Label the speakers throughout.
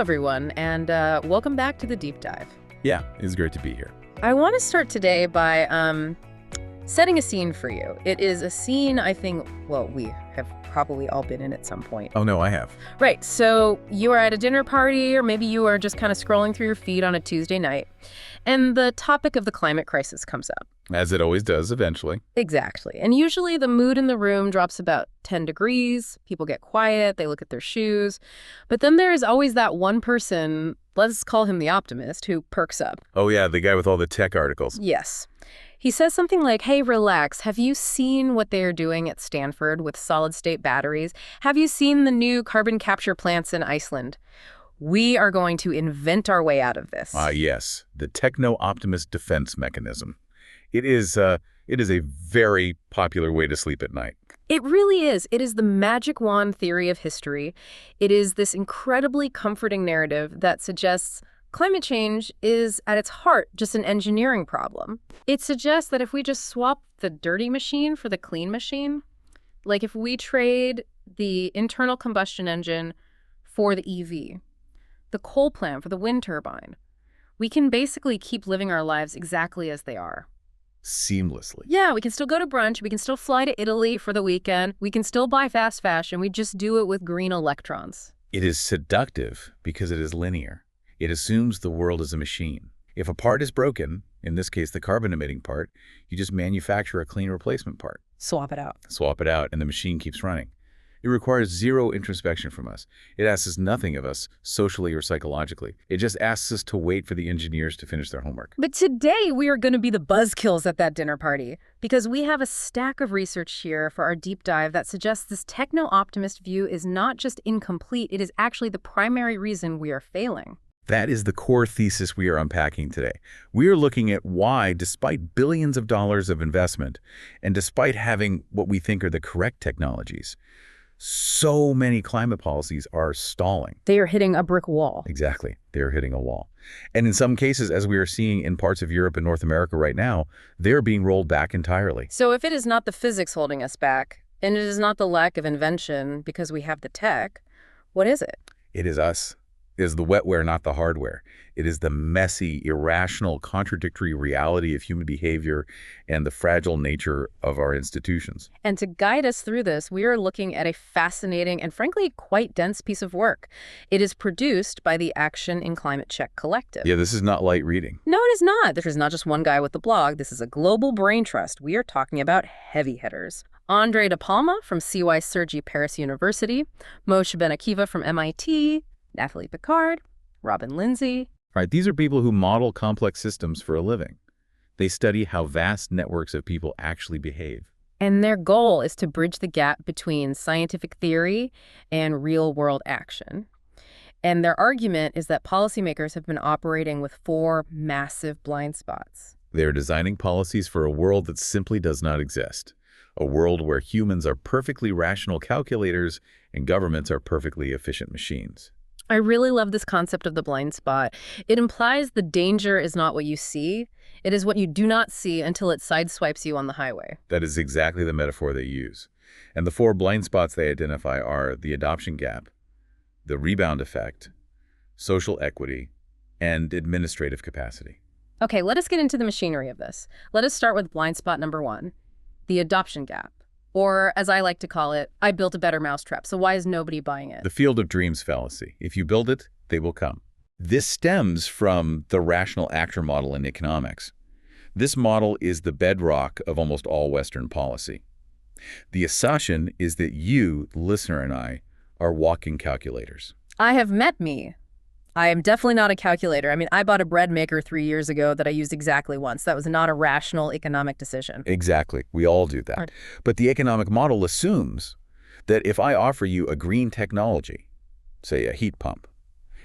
Speaker 1: everyone, and welcome back to the Deep Dive.
Speaker 2: Yeah, it's great to be here.
Speaker 1: I want to start today by setting a scene for you. It is a scene I think, well, we have probably all been in at some point.
Speaker 2: Oh, no, I have.
Speaker 1: Right, so you are at a dinner party, or maybe you are just kind of scrolling through your feed on a Tuesday night, and the topic of the climate crisis comes up.
Speaker 2: As it always does, eventually.
Speaker 1: Exactly. And usually the mood in the room drops about 10 degrees. People get quiet. They look at their shoes. But then there is always that one person, let's call him the optimist, who perks up.
Speaker 2: Oh, yeah, the guy with all the tech articles.
Speaker 1: Yes. He says something like, hey, relax. Have you seen what they are doing at Stanford with solid-state batteries? Have you seen the new carbon capture plants in Iceland? We are going to invent our way out of this.
Speaker 2: Yes, the techno-optimist defense mechanism. It is a very popular way to sleep at night.
Speaker 1: It really is. It is the magic wand theory of history. It is this incredibly comforting narrative that suggests climate change is, at its heart, just an engineering problem. It suggests that if we just swap the dirty machine for the clean machine, like if we trade the internal combustion engine for the EV, the coal plant for the wind turbine, we can basically keep living our lives exactly as they are.
Speaker 2: Seamlessly.
Speaker 1: Yeah, we can still go to brunch. We can still fly to Italy for the weekend. We can still buy fast fashion. We just do it with green electrons.
Speaker 2: It is seductive because it is linear. It assumes the world is a machine. If a part is broken, in this case the carbon-emitting part, you just manufacture a clean replacement part.
Speaker 1: Swap it out.
Speaker 2: Swap it out, and the machine keeps running. It requires zero introspection from us. It asks us nothing of us, socially or psychologically. It just asks us to wait for the engineers to finish their homework.
Speaker 1: But today we are going to be the buzzkills at that dinner party, because we have a stack of research here for our deep dive that suggests this techno-optimist view is not just incomplete, it is actually the primary reason we are failing.
Speaker 2: That is the core thesis we are unpacking today. We are looking at why, despite billions of dollars of investment, and despite having what we think are the correct technologies, so many climate policies are stalling.
Speaker 1: They are hitting a brick wall.
Speaker 2: Exactly. They're hitting a wall. And in some cases, as we are seeing in parts of Europe and North America right now, they're being rolled back entirely.
Speaker 1: So if it is not the physics holding us back, and it is not the lack of invention because we have the tech, what is it?
Speaker 2: It is us. It is the wetware, not the hardware. It is the messy, irrational, contradictory reality of human behavior and the fragile nature of our institutions.
Speaker 1: And to guide us through this, we are looking at a fascinating and frankly quite dense piece of work. It is produced by the Action in Climate Check Collective.
Speaker 2: Yeah, this is not light reading.
Speaker 1: No, it is not. This is not just one guy with the blog. This is a global brain trust. We are talking about heavy hitters. André Palma from Cergy Paris University, Moshe Ben-Akiva from MIT, Nathalie Picard, Lindsey.
Speaker 2: Right, these are people who model complex systems for a living. They study how vast networks of people actually behave.
Speaker 1: And their goal is to bridge the gap between scientific theory and real-world action. And their argument is that policymakers have been operating with 4 massive blind spots.
Speaker 2: They're designing policies for a world that simply does not exist. A world where humans are perfectly rational calculators and governments are perfectly efficient machines.
Speaker 1: I really love this concept of the blind spot. It implies the danger is not what you see. It is what you do not see until it sideswipes you on the highway.
Speaker 2: That is exactly the metaphor they use. And the 4 blind spots they identify are the adoption gap, the rebound effect, social equity, and administrative capacity.
Speaker 1: Okay, let us get into the machinery of this. Let us start with blind spot number 1, the adoption gap. Or, as I like to call it, I built a better mousetrap, so why is nobody buying it?
Speaker 2: The field of dreams fallacy. If you build it, they will come. This stems from the rational actor model in economics. This model is the bedrock of almost all Western policy. The assumption is that you, the listener, and I are walking calculators.
Speaker 1: I have met me. I am definitely not a calculator. I mean, I bought a bread maker 3 years ago that I used exactly once. That was not a rational economic decision.
Speaker 2: Exactly. We all do that.
Speaker 1: Right.
Speaker 2: But the economic model assumes that if I offer you a green technology, say a heat pump,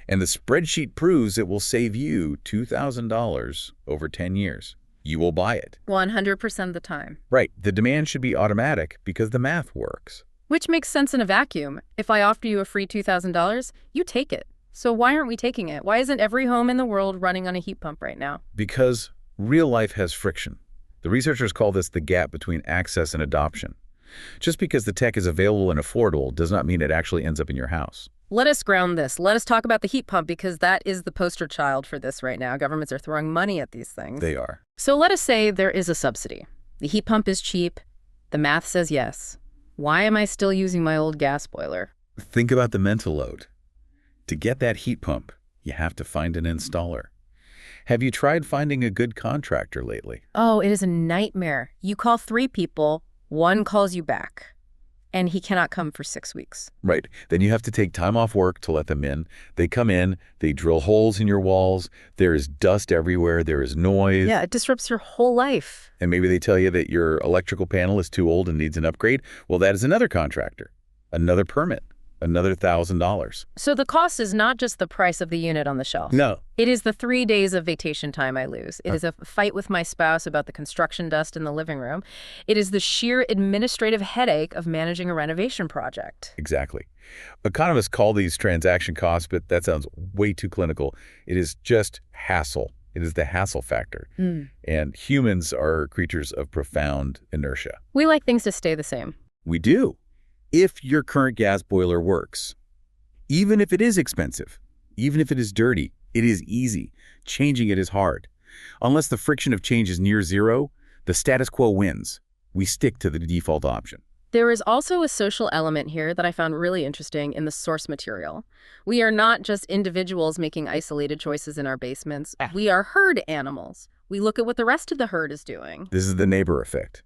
Speaker 2: and the spreadsheet proves it will save you $2,000 over 10 years, you will buy it.
Speaker 1: 100% of the time.
Speaker 2: Right. The demand should be automatic because the math works.
Speaker 1: Which makes sense in a vacuum. If I offer you a free $2,000, you take it. So why aren't we taking it? Why isn't every home in the world running on a heat pump right now?
Speaker 2: Because real life has friction. The researchers call this the gap between access and adoption. Just because the tech is available and affordable does not mean it actually ends up in your house.
Speaker 1: Let us ground this. Let us talk about the heat pump because that is the poster child for this right now. Governments are throwing money at these things.
Speaker 2: They are.
Speaker 1: So let us say there is a subsidy. The heat pump is cheap. The math says yes. Why am I still using my old gas boiler?
Speaker 2: Think about the mental load. To get that heat pump, you have to find an installer. Have you tried finding a good contractor lately?
Speaker 1: Oh, it is a nightmare. You call 3 people, 1 calls you back, and he cannot come for 6 weeks.
Speaker 2: Right. Then you have to take time off work to let them in. They come in, they drill holes in your walls, there is dust everywhere, there is noise.
Speaker 1: Yeah, it disrupts your whole life.
Speaker 2: And maybe they tell you that your electrical panel is too old and needs an upgrade. Well, that is another contractor, another permit, another $1,000.
Speaker 1: So the cost is not just the price of the unit on the shelf.
Speaker 2: No.
Speaker 1: It is the 3 days of vacation time I lose. It is a fight with my spouse about the construction dust in the living room. It is the sheer administrative headache of managing a renovation project.
Speaker 2: Exactly. Economists call these transaction costs, but that sounds way too clinical. It is just hassle. It is the hassle factor. And humans are creatures of profound inertia.
Speaker 1: We like things to stay the same.
Speaker 2: We do. If your current gas boiler works, even if it is expensive, even if it is dirty, it is easy. Changing it is hard. Unless the friction of change is near zero, the status quo wins. We stick to the default option.
Speaker 1: There is also a social element here that I found really interesting in the source material. We are not just individuals making isolated choices in our basements. We are herd animals. We look at what the rest of the herd is doing.
Speaker 2: This is the neighbor effect.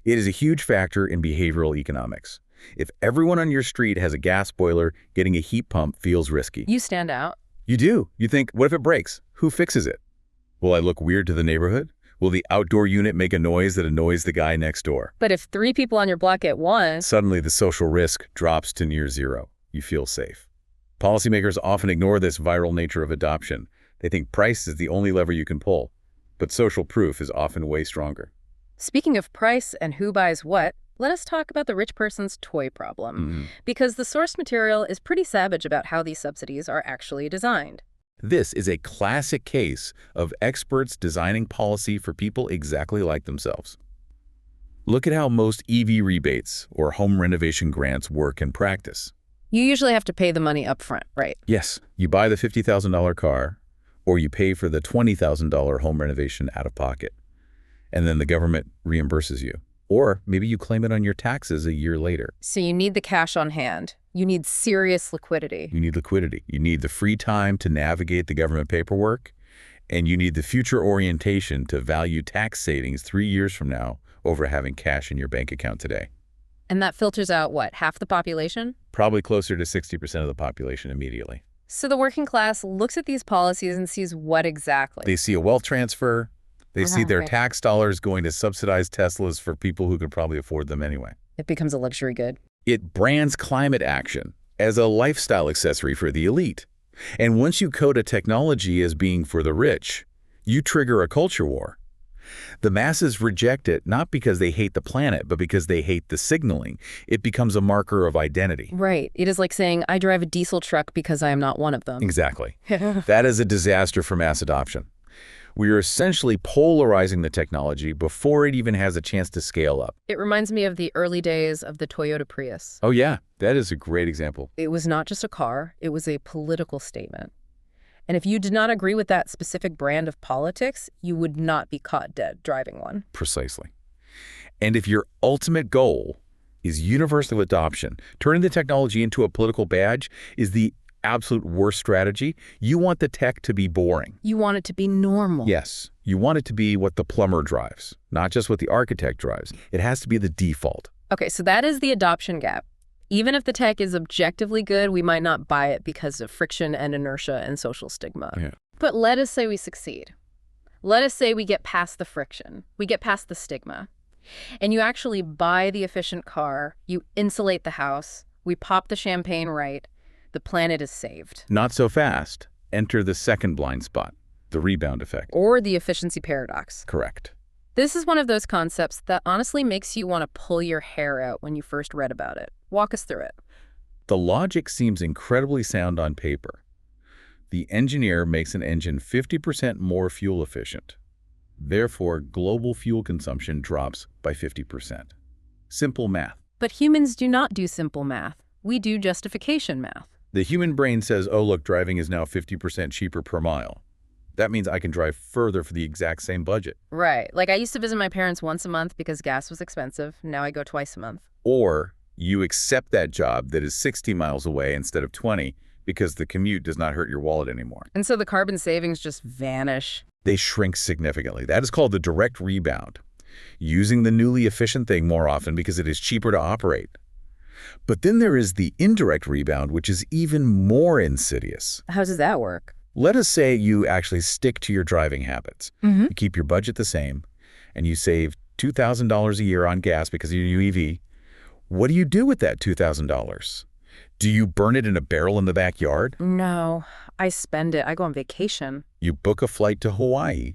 Speaker 2: It is a huge factor in behavioral economics. If everyone on your street has a gas boiler, getting a heat pump feels risky.
Speaker 1: You stand out.
Speaker 2: You do. You think, what if it breaks? Who fixes it? Will I look weird to the neighborhood? Will the outdoor unit make a noise that annoys the guy next door?
Speaker 1: But if 3 people on your block get one,
Speaker 2: Suddenly the social risk drops to near zero. You feel safe. Policymakers often ignore this viral nature of adoption. They think price is the only lever you can pull. But social proof is often way stronger.
Speaker 1: Speaking of price and who buys what, let us talk about the rich person's toy problem. Because the source material is pretty savage about how these subsidies are actually designed.
Speaker 2: This is a classic case of experts designing policy for people exactly like themselves. Look at how most EV rebates or home renovation grants work in practice.
Speaker 1: You usually have to pay the money up front, right?
Speaker 2: Yes, you buy the $50,000 car, or you pay for the $20,000 home renovation out of pocket, and then the government reimburses you. Or maybe you claim it on your taxes a year later.
Speaker 1: So you need the cash on hand. You need serious liquidity.
Speaker 2: You need liquidity. You need the free time to navigate the government paperwork, and you need the future orientation to value tax savings 3 years from now over having cash in your bank account today.
Speaker 1: And that filters out, what, half the population?
Speaker 2: Probably closer to 60% of the population immediately.
Speaker 1: So the working class looks at these policies and sees what exactly?
Speaker 2: They see a wealth transfer. They see their tax dollars going to subsidize Teslas for people who could probably afford them anyway.
Speaker 1: It becomes a luxury good.
Speaker 2: It brands climate action as a lifestyle accessory for the elite. And once you code a technology as being for the rich, you trigger a culture war. The masses reject it not because they hate the planet, but because they hate the signaling. It becomes a marker of identity.
Speaker 1: Right. It is like saying, I drive a diesel truck because I am not one of them.
Speaker 2: Exactly. That is a disaster for mass adoption. We are essentially polarizing the technology before it even has a chance to scale up.
Speaker 1: It reminds me of the early days of the Toyota Prius.
Speaker 2: Oh yeah, that is a great example.
Speaker 1: It was not just a car, it was a political statement. And if you did not agree with that specific brand of politics, you would not be caught dead driving one.
Speaker 2: Precisely. And if your ultimate goal is universal adoption, turning the technology into a political badge is the absolute worst strategy. You want the tech to be boring.
Speaker 1: You want it to be normal.
Speaker 2: Yes. You want it to be what the plumber drives, not just what the architect drives. It has to be the default.
Speaker 1: Okay, so that is the adoption gap. Even if the tech is objectively good, we might not buy it because of friction and inertia and social stigma.
Speaker 2: Yeah.
Speaker 1: But let us say we succeed. Let us say we get past the friction. We get past the stigma. And you actually buy the efficient car. You insulate the house. We pop the champagne right. The planet is saved.
Speaker 2: Not so fast. Enter the second blind spot, the rebound effect.
Speaker 1: Or the efficiency paradox.
Speaker 2: Correct.
Speaker 1: This is one of those concepts that honestly makes you want to pull your hair out when you first read about it. Walk us through it.
Speaker 2: The logic seems incredibly sound on paper. The engineer makes an engine 50% more fuel efficient. Therefore, global fuel consumption drops by 50%. Simple math.
Speaker 1: But humans do not do simple math. We do justification math.
Speaker 2: The human brain says, oh, look, driving is now 50% cheaper per mile. That means I can drive further for the exact same budget.
Speaker 1: Right. Like I used to visit my parents once a month because gas was expensive. Now I go twice a month.
Speaker 2: Or you accept that job that is 60 miles away instead of 20 because the commute does not hurt your wallet anymore.
Speaker 1: And so the carbon savings just vanish.
Speaker 2: They shrink significantly. That is called the direct rebound. Using the newly efficient thing more often because it is cheaper to operate. But then there is the indirect rebound, which is even more insidious.
Speaker 1: How does that work?
Speaker 2: Let us say you actually stick to your driving habits. You keep your budget the same, and you save $2,000 a year on gas because of your new EV. What do you do with that $2,000? Do you burn it in a barrel in the backyard?
Speaker 1: No, I spend it. I go on vacation.
Speaker 2: You book a flight to Hawaii,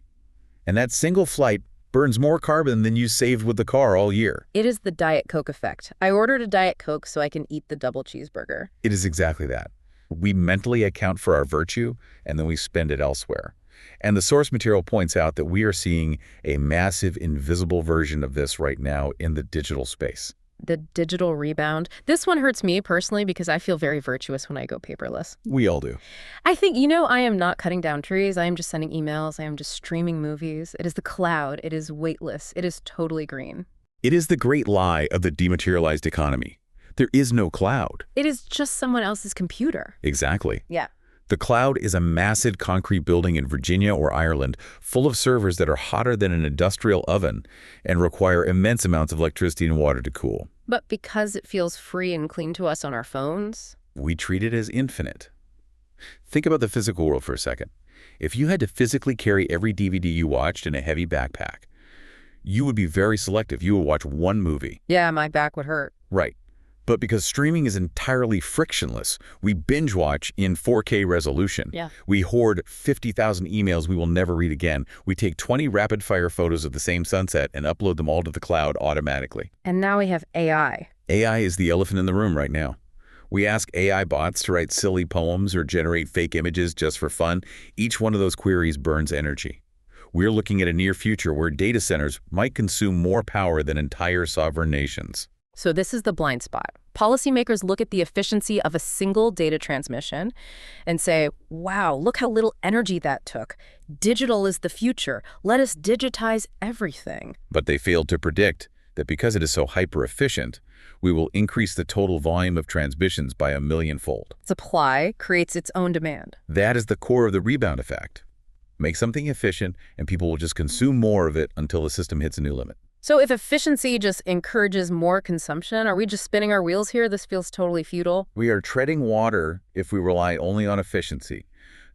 Speaker 2: and that single flight burns more carbon than you saved with the car all year.
Speaker 1: It is the Diet Coke effect. I ordered a Diet Coke so I can eat the double cheeseburger.
Speaker 2: It is exactly that. We mentally account for our virtue, and then we spend it elsewhere. And the source material points out that we are seeing a massive invisible version of this right now in the digital space.
Speaker 1: The digital rebound. This one hurts me personally because I feel very virtuous when I go paperless.
Speaker 2: We all do.
Speaker 1: I think, I am not cutting down trees. I am just sending emails. I am just streaming movies. It is the cloud. It is weightless. It is totally green.
Speaker 2: It is the great lie of the dematerialized economy. There is no cloud.
Speaker 1: It is just someone else's computer.
Speaker 2: Exactly.
Speaker 1: Yeah.
Speaker 2: The cloud is a massive concrete building in Virginia or Ireland full of servers that are hotter than an industrial oven and require immense amounts of electricity and water to cool.
Speaker 1: But because it feels free and clean to us on our phones,
Speaker 2: we treat it as infinite. Think about the physical world for a second. If you had to physically carry every DVD you watched in a heavy backpack, you would be very selective. You would watch one movie.
Speaker 1: Yeah, my back would hurt.
Speaker 2: Right. But because streaming is entirely frictionless, we binge watch in 4K resolution.
Speaker 1: Yeah.
Speaker 2: We hoard 50,000 emails we will never read again. We take 20 rapid-fire photos of the same sunset and upload them all to the cloud automatically.
Speaker 1: And now we have AI.
Speaker 2: AI is the elephant in the room right now. We ask AI bots to write silly poems or generate fake images just for fun. Each one of those queries burns energy. We're looking at a near future where data centers might consume more power than entire sovereign nations.
Speaker 1: So this is the blind spot. Policymakers look at the efficiency of a single data transmission and say, wow, look how little energy that took. Digital is the future. Let us digitize everything.
Speaker 2: But they failed to predict that because it is so hyper-efficient, we will increase the total volume of transmissions by 1,000,000-fold.
Speaker 1: Supply creates its own demand.
Speaker 2: That is the core of the rebound effect. Make something efficient, and people will just consume more of it until the system hits a new limit.
Speaker 1: So if efficiency just encourages more consumption, are we just spinning our wheels here? This feels totally futile.
Speaker 2: We are treading water if we rely only on efficiency.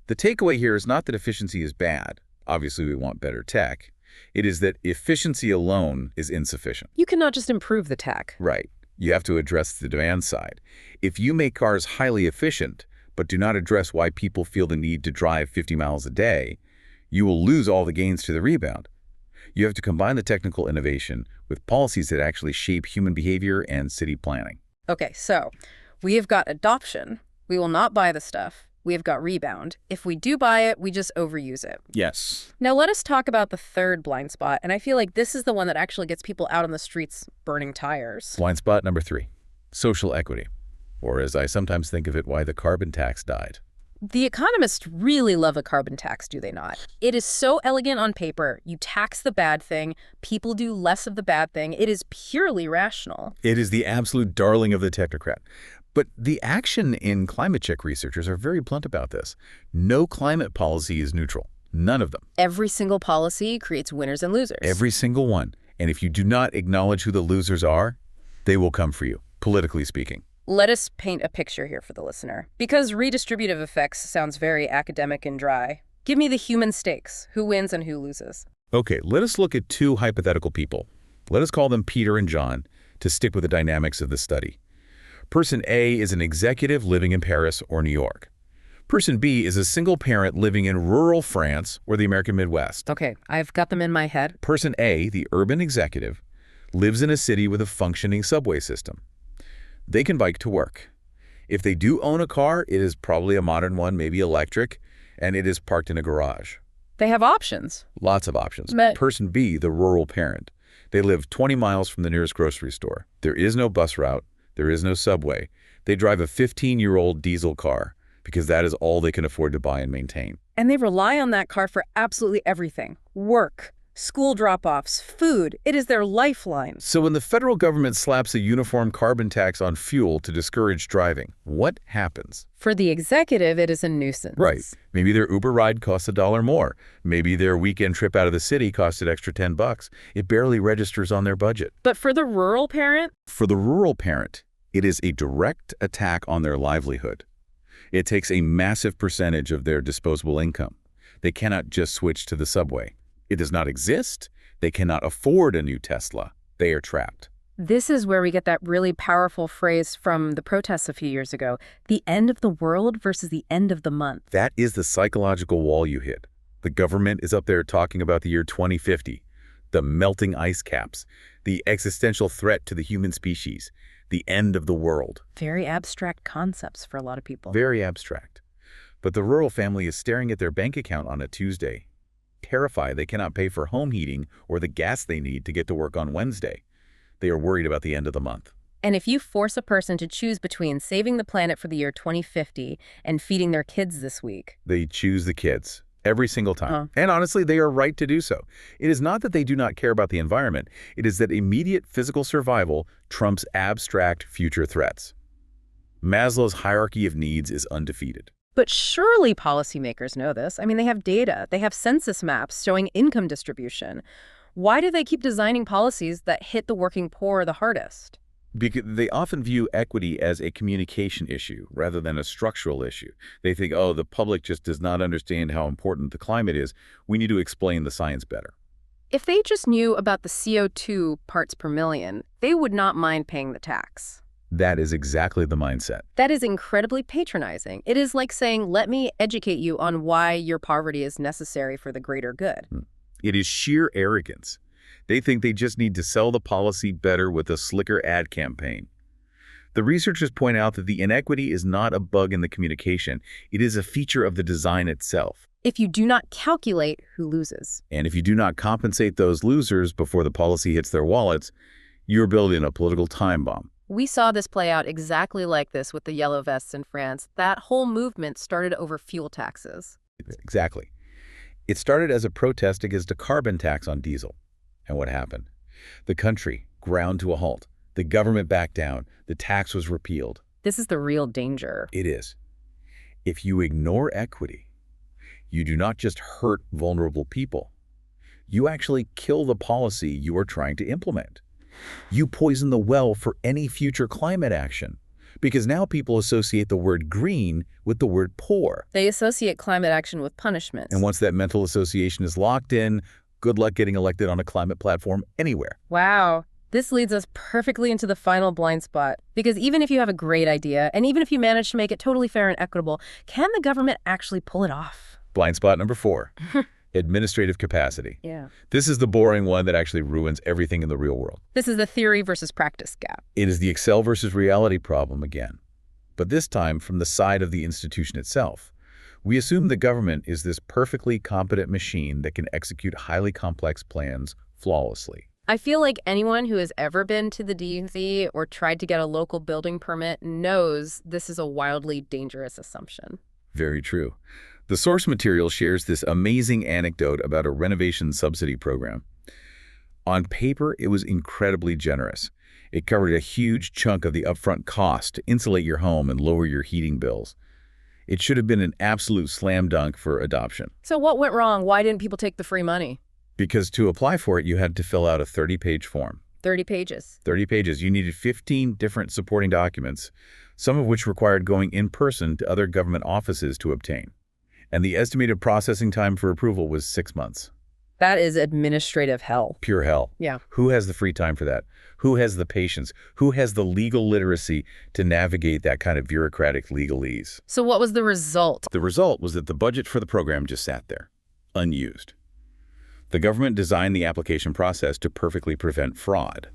Speaker 2: The takeaway here is not that efficiency is bad. Obviously, we want better tech. It is that efficiency alone is insufficient.
Speaker 1: You cannot just improve the tech.
Speaker 2: Right. You have to address the demand side. If you make cars highly efficient, but do not address why people feel the need to drive 50 miles a day, you will lose all the gains to the rebound. You have to combine the technical innovation with policies that actually shape human behavior and city planning.
Speaker 1: Okay, so we have got adoption. We will not buy the stuff. We have got rebound. If we do buy it, we just overuse it.
Speaker 2: Yes.
Speaker 1: Now let us talk about the third blind spot, and I feel like this is the one that actually gets people out on the streets burning tires.
Speaker 2: Blind spot number 3, social equity, or as I sometimes think of it, why the carbon tax died.
Speaker 1: The economists really love a carbon tax, do they not? It is so elegant on paper. You tax the bad thing. People do less of the bad thing. It is purely rational.
Speaker 2: It is the absolute darling of the technocrat. But the action in climate check researchers are very blunt about this. No climate policy is neutral. None of them.
Speaker 1: Every single policy creates winners and losers.
Speaker 2: Every single one. And if you do not acknowledge who the losers are, they will come for you, politically speaking.
Speaker 1: Let us paint a picture here for the listener. Because redistributive effects sounds very academic and dry, give me the human stakes. Who wins and who loses?
Speaker 2: Okay, let us look at 2 hypothetical people. Let us call them Peter and John to stick with the dynamics of the study. Person A is an executive living in Paris or New York. Person B is a single parent living in rural France or the American Midwest.
Speaker 1: Okay, I've got them in my head.
Speaker 2: Person A, the urban executive, lives in a city with a functioning subway system. They can bike to work. If they do own a car, it is probably a modern one, maybe electric, and it is parked in a garage.
Speaker 1: They have options.
Speaker 2: Lots of options.
Speaker 1: But
Speaker 2: Person B, the rural parent. They live 20 miles from the nearest grocery store. There is no bus route. There is no subway. They drive a 15-year-old diesel car because that is all they can afford to buy and maintain.
Speaker 1: And they rely on that car for absolutely everything. Work, school drop-offs, food. It is their lifeline.
Speaker 2: So when the federal government slaps a uniform carbon tax on fuel to discourage driving, what happens?
Speaker 1: For the executive, it is a nuisance.
Speaker 2: Right. Maybe their Uber ride costs $1 more. Maybe their weekend trip out of the city costs an extra $10. It barely registers on their budget.
Speaker 1: But for the rural parent?
Speaker 2: For the rural parent, it is a direct attack on their livelihood. It takes a massive percentage of their disposable income. They cannot just switch to the subway. It does not exist. They cannot afford a new Tesla. They are trapped.
Speaker 1: This is where we get that really powerful phrase from the protests a few years ago, the end of the world versus the end of the month.
Speaker 2: That is the psychological wall you hit. The government is up there talking about the year 2050, the melting ice caps, the existential threat to the human species, the end of the world.
Speaker 1: Very abstract concepts for a lot of people.
Speaker 2: Very abstract. But the rural family is staring at their bank account on a Tuesday, terrified they cannot pay for home heating or the gas they need to get to work on Wednesday. They are worried about the end of the month.
Speaker 1: And if you force a person to choose between saving the planet for the year 2050 and feeding their kids this week,
Speaker 2: they choose the kids every single time. And honestly, they are right to do so. It is not that they do not care about the environment. It is that immediate physical survival trumps abstract future threats. Maslow's hierarchy of needs is undefeated.
Speaker 1: But surely policymakers know this. I mean, they have data. They have census maps showing income distribution. Why do they keep designing policies that hit the working poor the hardest?
Speaker 2: Because they often view equity as a communication issue rather than a structural issue. They think, oh, the public just does not understand how important the climate is. We need to explain the science better.
Speaker 1: If they just knew about the CO2 parts per million, they would not mind paying the tax.
Speaker 2: That is exactly the mindset.
Speaker 1: That is incredibly patronizing. It is like saying, let me educate you on why your poverty is necessary for the greater good.
Speaker 2: It is sheer arrogance. They think they just need to sell the policy better with a slicker ad campaign. The researchers point out that the inequity is not a bug in the communication. It is a feature of the design itself.
Speaker 1: If you do not calculate who loses.
Speaker 2: And if you do not compensate those losers before the policy hits their wallets, you're building a political time bomb.
Speaker 1: We saw this play out exactly like this with the Yellow Vests in France. That whole movement started over fuel taxes.
Speaker 2: Exactly. It started as a protest against a carbon tax on diesel. And what happened? The country ground to a halt. The government backed down. The tax was repealed.
Speaker 1: This is the real danger.
Speaker 2: It is. If you ignore equity, you do not just hurt vulnerable people. You actually kill the policy you are trying to implement. You poison the well for any future climate action, because now people associate the word green with the word poor.
Speaker 1: They associate climate action with punishment.
Speaker 2: And once that mental association is locked in, good luck getting elected on a climate platform anywhere.
Speaker 1: Wow. This leads us perfectly into the final blind spot. Because even if you have a great idea, and even if you manage to make it totally fair and equitable, can the government actually pull it off?
Speaker 2: Blind spot number 4. Administrative capacity.
Speaker 1: Yeah.
Speaker 2: This is the boring one that actually ruins everything in the real world.
Speaker 1: This is the theory versus practice gap.
Speaker 2: It is the Excel versus reality problem again. But this time from the side of the institution itself. We assume the government is this perfectly competent machine that can execute highly complex plans flawlessly.
Speaker 1: I feel like anyone who has ever been to the DMV or tried to get a local building permit knows this is a wildly dangerous assumption.
Speaker 2: Very true. The source material shares this amazing anecdote about a renovation subsidy program. On paper, it was incredibly generous. It covered a huge chunk of the upfront cost to insulate your home and lower your heating bills. It should have been an absolute slam dunk for adoption.
Speaker 1: So what went wrong? Why didn't people take the free money?
Speaker 2: Because to apply for it, you had to fill out a 30-page form.
Speaker 1: 30 pages.
Speaker 2: 30 pages. You needed 15 different supporting documents, some of which required going in person to other government offices to obtain. And the estimated processing time for approval was 6 months.
Speaker 1: That is administrative hell.
Speaker 2: Pure hell.
Speaker 1: Yeah.
Speaker 2: Who has the free time for that? Who has the patience? Who has the legal literacy to navigate that kind of bureaucratic legalese?
Speaker 1: So what was the result?
Speaker 2: The result was that the budget for the program just sat there, unused. The government designed the application process to perfectly prevent fraud,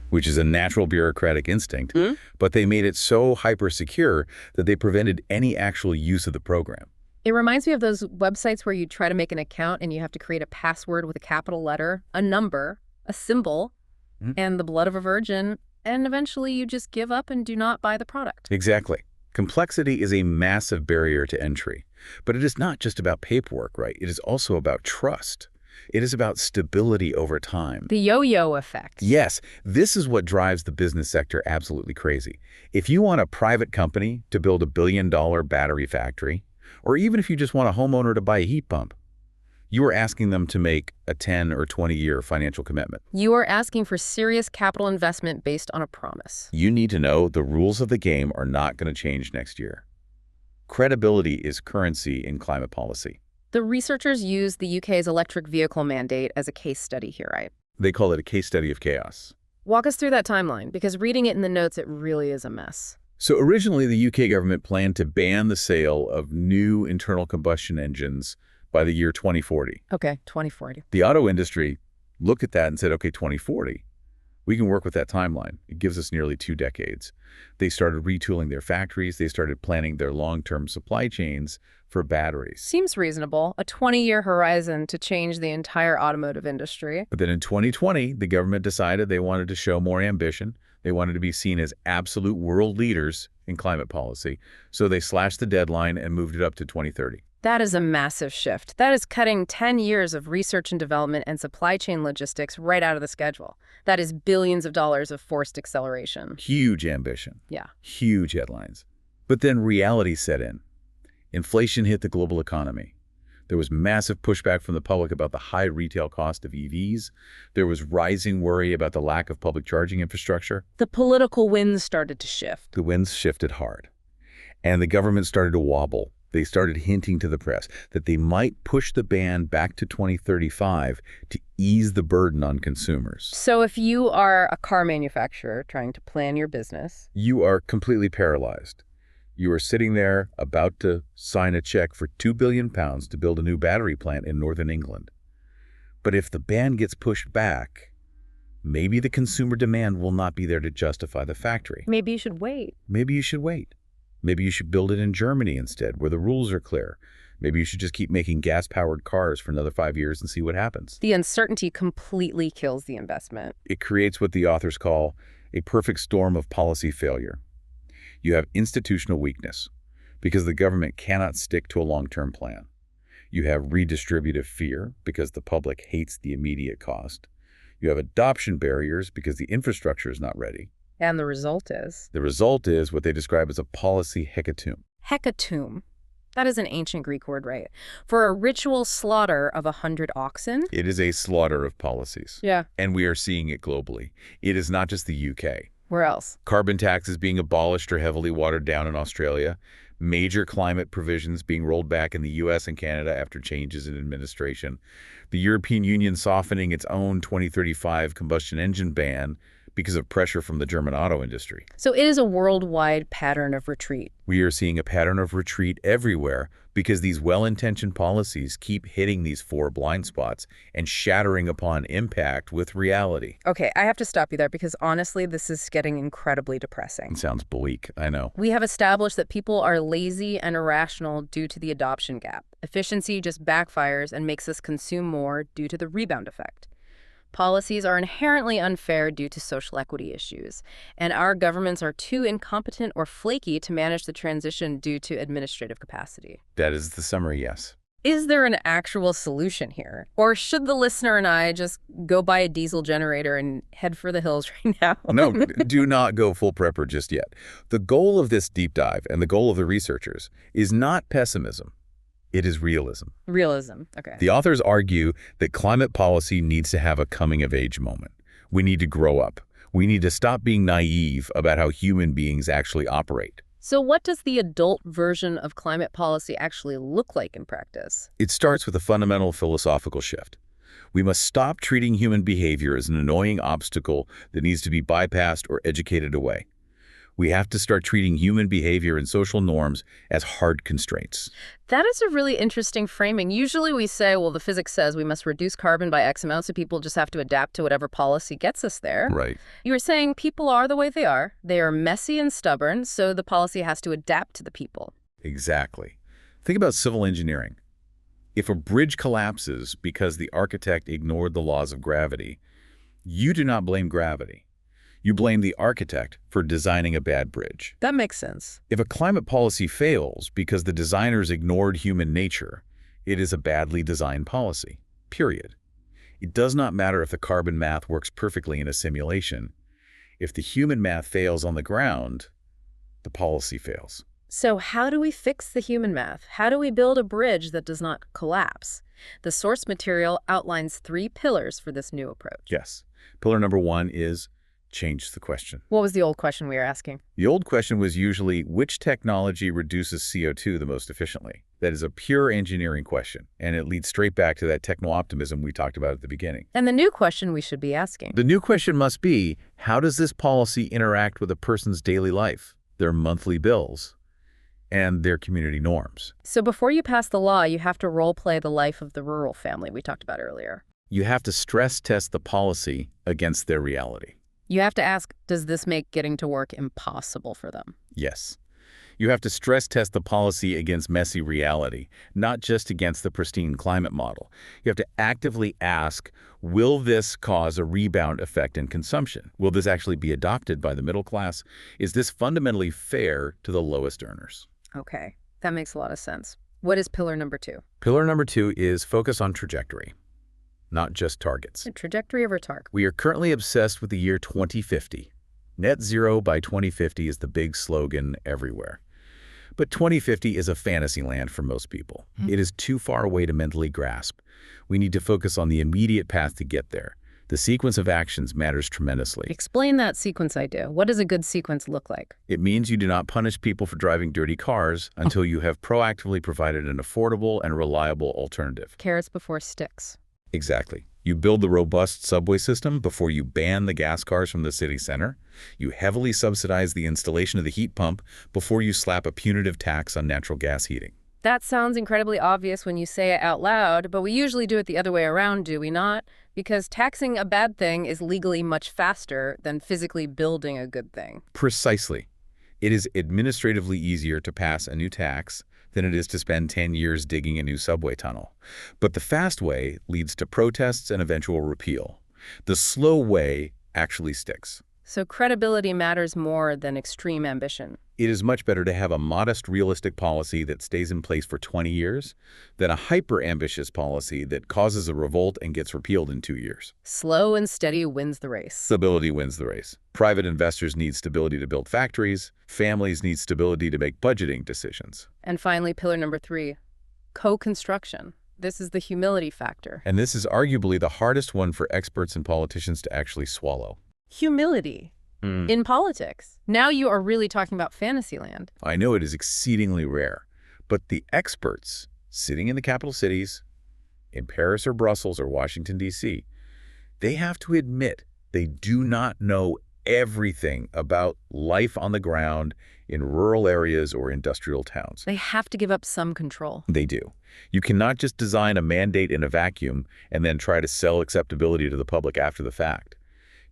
Speaker 2: which is a natural bureaucratic instinct, but they made it so hyper-secure that they prevented any actual use of the program.
Speaker 1: It reminds me of those websites where you try to make an account and you have to create a password with a capital letter, a number, a symbol, and the blood of a virgin. and eventually you just give up and do not buy the product.
Speaker 2: Exactly. Complexity is a massive barrier to entry. But it is not just about paperwork, right? It is also about trust. It is about stability over time.
Speaker 1: The yo-yo effect.
Speaker 2: Yes, this is what drives the business sector absolutely crazy. If you want a private company to build $1 billion battery factory, or even if you just want a homeowner to buy a heat pump, you are asking them to make a 10 or 20-year financial commitment.
Speaker 1: You are asking for serious capital investment based on a promise.
Speaker 2: You need to know the rules of the game are not going to change next year. Credibility is currency in climate policy.
Speaker 1: The researchers use the UK's electric vehicle mandate as a case study here, right?
Speaker 2: They call it a case study of chaos.
Speaker 1: Walk us through that timeline, because reading it in the notes, it really is a mess.
Speaker 2: So originally, the UK government planned to ban the sale of new internal combustion engines by the year 2040.
Speaker 1: Okay, 2040.
Speaker 2: The auto industry looked at that and said, okay, 2040, we can work with that timeline. It gives us nearly 2 decades. They started retooling their factories. They started planning their long-term supply chains for batteries.
Speaker 1: Seems reasonable, a 20-year horizon to change the entire automotive industry.
Speaker 2: But then in 2020, the government decided they wanted to show more ambition. They wanted to be seen as absolute world leaders in climate policy. So they slashed the deadline and moved it up to 2030.
Speaker 1: That is a massive shift. That is cutting 10 years of research and development and supply chain logistics right out of the schedule. That is billions of dollars of forced acceleration.
Speaker 2: Huge ambition.
Speaker 1: Yeah.
Speaker 2: Huge headlines. But then reality set in. Inflation hit the global economy. There was massive pushback from the public about the high retail cost of EVs. There was rising worry about the lack of public charging infrastructure.
Speaker 1: The political winds started to shift.
Speaker 2: The winds shifted hard. And the government started to wobble. They started hinting to the press that they might push the ban back to 2035 to ease the burden on consumers.
Speaker 1: So if you are a car manufacturer trying to plan your business,
Speaker 2: you are completely paralyzed. You are sitting there about to sign a check for £2 billion to build a new battery plant in northern England. But if the ban gets pushed back, maybe the consumer demand will not be there to justify the factory.
Speaker 1: maybe you should wait.
Speaker 2: Maybe you should wait. Maybe you should build it in Germany instead, where the rules are clear. Maybe you should just keep making gas-powered cars for another 5 years and see what happens.
Speaker 1: The uncertainty completely kills the investment.
Speaker 2: It creates what the authors call a perfect storm of policy failure. You have institutional weakness, because the government cannot stick to a long-term plan. You have redistributive fear, because the public hates the immediate cost. You have adoption barriers, because the infrastructure is not ready.
Speaker 1: And the result is?
Speaker 2: The result is what they describe as a policy hecatomb.
Speaker 1: Hecatomb. That is an ancient Greek word, right? For a ritual slaughter of 100 oxen?
Speaker 2: It is a slaughter of policies.
Speaker 1: Yeah.
Speaker 2: And we are seeing it globally. It is not just the UK.
Speaker 1: Where else?
Speaker 2: Carbon tax is being abolished or heavily watered down in Australia. Major climate provisions being rolled back in the US and Canada after changes in administration. The European Union softening its own 2035 combustion engine ban because of pressure from the German auto industry.
Speaker 1: So it is a worldwide pattern of retreat.
Speaker 2: We are seeing a pattern of retreat everywhere because these well-intentioned policies keep hitting these 4 blind spots and shattering upon impact with reality.
Speaker 1: Okay, I have to stop you there because honestly, this is getting incredibly depressing.
Speaker 2: It sounds bleak, I know.
Speaker 1: We have established that people are lazy and irrational due to the adoption gap. Efficiency just backfires and makes us consume more due to the rebound effect. Policies are inherently unfair due to social equity issues, and our governments are too incompetent or flaky to manage the transition due to administrative capacity.
Speaker 2: That is the summary, yes.
Speaker 1: Is there an actual solution here? Or should the listener and I just go buy a diesel generator and head for the hills right now?
Speaker 2: No, do not go full prepper just yet. The goal of this deep dive and the goal of the researchers is not pessimism. It is realism.
Speaker 1: Realism, okay.
Speaker 2: The authors argue that climate policy needs to have a coming-of-age moment. We need to grow up. We need to stop being naive about how human beings actually operate.
Speaker 1: So what does the adult version of climate policy actually look like in practice?
Speaker 2: It starts with a fundamental philosophical shift. We must stop treating human behavior as an annoying obstacle that needs to be bypassed or educated away. We have to start treating human behavior and social norms as hard constraints.
Speaker 1: That is a really interesting framing. Usually we say, well, the physics says we must reduce carbon by X amount, so people just have to adapt to whatever policy gets us there.
Speaker 2: Right.
Speaker 1: You were saying people are the way they are. They are messy and stubborn, so the policy has to adapt to the people.
Speaker 2: Exactly. Think about civil engineering. If a bridge collapses because the architect ignored the laws of gravity, you do not blame gravity. You blame the architect for designing a bad bridge.
Speaker 1: That makes sense.
Speaker 2: If a climate policy fails because the designers ignored human nature, it is a badly designed policy, period. It does not matter if the carbon math works perfectly in a simulation. If the human math fails on the ground, the policy fails.
Speaker 1: So how do we fix the human math? How do we build a bridge that does not collapse? The source material outlines 3 pillars for this new approach.
Speaker 2: Yes. Pillar number 1 is change the question.
Speaker 1: What was the old question we were asking?
Speaker 2: The old question was usually, which technology reduces CO2 the most efficiently? That is a pure engineering question, and it leads straight back to that techno-optimism we talked about at the beginning.
Speaker 1: And the new question we should be asking.
Speaker 2: The new question must be, how does this policy interact with a person's daily life, their monthly bills, and their community norms?
Speaker 1: So before you pass the law, you have to role-play the life of the rural family we talked about earlier.
Speaker 2: You have to stress test the policy against their reality.
Speaker 1: You have to ask, does this make getting to work impossible for them?
Speaker 2: Yes. You have to stress test the policy against messy reality, not just against the pristine climate model. You have to actively ask, will this cause a rebound effect in consumption? Will this actually be adopted by the middle class? Is this fundamentally fair to the lowest earners?
Speaker 1: Okay, that makes a lot of sense. What is pillar number 2?
Speaker 2: Pillar number 2 is focus on trajectory, not just targets.
Speaker 1: The trajectory over target.
Speaker 2: We are currently obsessed with the year 2050. Net zero by 2050 is the big slogan everywhere. But 2050 is a fantasy land for most people. It is too far away to mentally grasp. We need to focus on the immediate path to get there. The sequence of actions matters tremendously.
Speaker 1: Explain that sequence idea. What does a good sequence look like?
Speaker 2: It means you do not punish people for driving dirty cars until you have proactively provided an affordable and reliable alternative.
Speaker 1: Carrots before sticks.
Speaker 2: Exactly. You build the robust subway system before you ban the gas cars from the city center. You heavily subsidize the installation of the heat pump before you slap a punitive tax on natural gas heating.
Speaker 1: That sounds incredibly obvious when you say it out loud, but we usually do it the other way around, do we not? Because taxing a bad thing is legally much faster than physically building a good thing.
Speaker 2: Precisely. It is administratively easier to pass a new tax than it is to spend 10 years digging a new subway tunnel. But the fast way leads to protests and eventual repeal. The slow way actually sticks.
Speaker 1: So credibility matters more than extreme ambition.
Speaker 2: It is much better to have a modest, realistic policy that stays in place for 20 years than a hyper-ambitious policy that causes a revolt and gets repealed in 2 years.
Speaker 1: Slow and steady wins the race.
Speaker 2: Stability wins the race. Private investors need stability to build factories. Families need stability to make budgeting decisions.
Speaker 1: And finally, pillar number 3, co-construction. This is the humility factor.
Speaker 2: And this is arguably the hardest one for experts and politicians to actually swallow.
Speaker 1: Humility in politics. Now you are really talking about Fantasyland.
Speaker 2: I know it is exceedingly rare, but the experts sitting in the capital cities, in Paris or Brussels or Washington, D.C., they have to admit they do not know everything about life on the ground in rural areas or industrial towns.
Speaker 1: They have to give up some control.
Speaker 2: They do. You cannot just design a mandate in a vacuum and then try to sell acceptability to the public after the fact.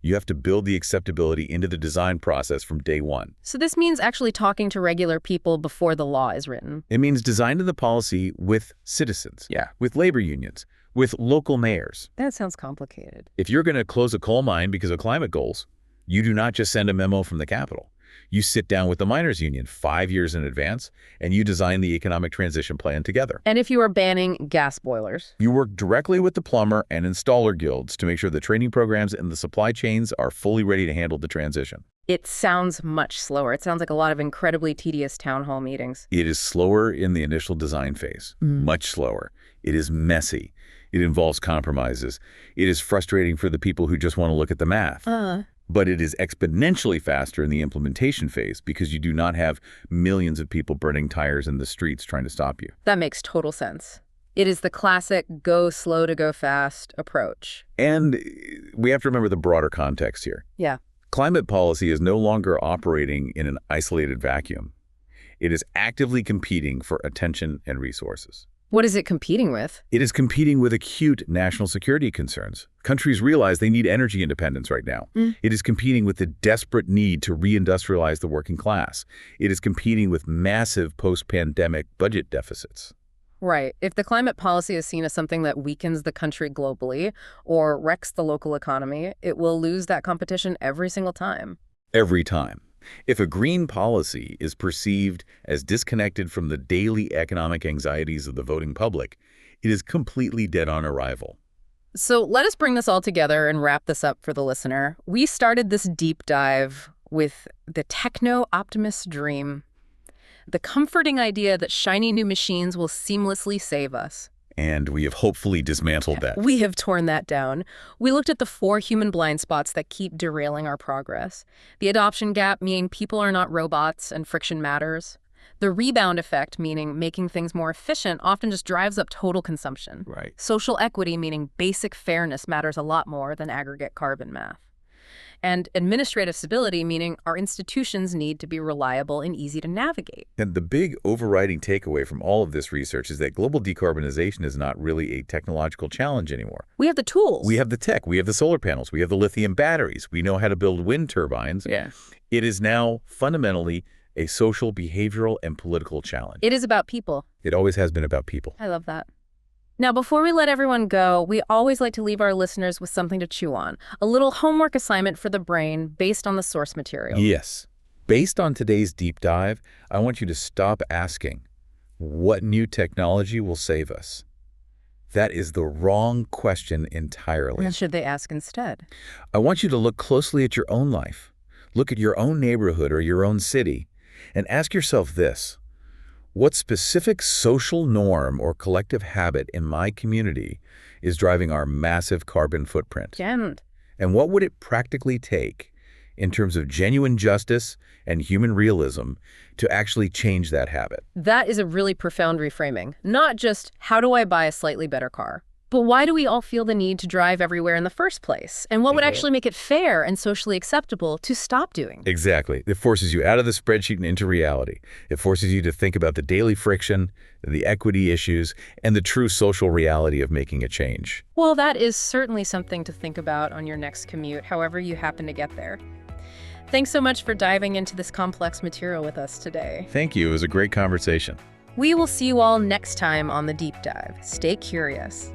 Speaker 2: You have to build the acceptability into the design process from day one.
Speaker 1: So this means actually talking to regular people before the law is written.
Speaker 2: It means designing the policy with citizens, with labor unions, with local mayors.
Speaker 1: That sounds complicated.
Speaker 2: If you're going to close a coal mine because of climate goals, you do not just send a memo from the Capitol. You sit down with the miners' union 5 years in advance, and you design the economic transition plan together.
Speaker 1: And if you are banning gas boilers?
Speaker 2: You work directly with the plumber and installer guilds to make sure the training programs and the supply chains are fully ready to handle the transition.
Speaker 1: It sounds much slower. It sounds like a lot of incredibly tedious town hall meetings.
Speaker 2: It is slower in the initial design phase, much slower. It is messy. It involves compromises. It is frustrating for the people who just want to look at the math. But it is exponentially faster in the implementation phase because you do not have millions of people burning tires in the streets trying to stop you.
Speaker 1: That makes total sense. It is the classic go slow to go fast approach.
Speaker 2: And we have to remember the broader context here.
Speaker 1: Yeah.
Speaker 2: Climate policy is no longer operating in an isolated vacuum. It is actively competing for attention and resources.
Speaker 1: What is it competing with?
Speaker 2: It is competing with acute national security concerns. Countries realize they need energy independence right now. It is competing with the desperate need to reindustrialize the working class. It is competing with massive post-pandemic budget deficits.
Speaker 1: Right. If the climate policy is seen as something that weakens the country globally or wrecks the local economy, it will lose that competition every single time.
Speaker 2: Every time. If a green policy is perceived as disconnected from the daily economic anxieties of the voting public, it is completely dead on arrival.
Speaker 1: So let us bring this all together and wrap this up for the listener. We started this deep dive with the techno-optimist dream, the comforting idea that shiny new machines will seamlessly save us.
Speaker 2: And we have hopefully dismantled that.
Speaker 1: We have torn that down. We looked at the 4 human blind spots that keep derailing our progress. The adoption gap, meaning people are not robots and friction matters. The rebound effect, meaning making things more efficient, often just drives up total consumption.
Speaker 2: Right.
Speaker 1: Social equity, meaning basic fairness, matters a lot more than aggregate carbon math. And administrative stability, meaning our institutions need to be reliable and easy to navigate.
Speaker 2: And the big overriding takeaway from all of this research is that global decarbonization is not really a technological challenge anymore.
Speaker 1: We have the tools.
Speaker 2: We have the tech. We have the solar panels. We have the lithium batteries. We know how to build wind turbines.
Speaker 1: Yeah.
Speaker 2: It is now fundamentally a social, behavioral, and political challenge.
Speaker 1: It is about people.
Speaker 2: It always has been about people.
Speaker 1: I love that. Now, before we let everyone go, we always like to leave our listeners with something to chew on, a little homework assignment for the brain based on the source material.
Speaker 2: Yes. Based on today's deep dive, I want you to stop asking, what new technology will save us? That is the wrong question entirely.
Speaker 1: What should they ask instead?
Speaker 2: I want you to look closely at your own life. Look at your own neighborhood or your own city, and ask yourself this. What specific social norm or collective habit in my community is driving our massive carbon footprint?
Speaker 1: Jammed.
Speaker 2: And what would it practically take in terms of genuine justice and human realism to actually change that habit?
Speaker 1: That is a really profound reframing. Not just, how do I buy a slightly better car? But why do we all feel the need to drive everywhere in the first place? And what would actually make it fair and socially acceptable to stop doing?
Speaker 2: Exactly. It forces you out of the spreadsheet and into reality. It forces you to think about the daily friction, the equity issues, and the true social reality of making a change.
Speaker 1: Well, that is certainly something to think about on your next commute, however you happen to get there. Thanks so much for diving into this complex material with us today.
Speaker 2: Thank you. It was a great conversation.
Speaker 1: We will see you all next time on The Deep Dive. Stay curious.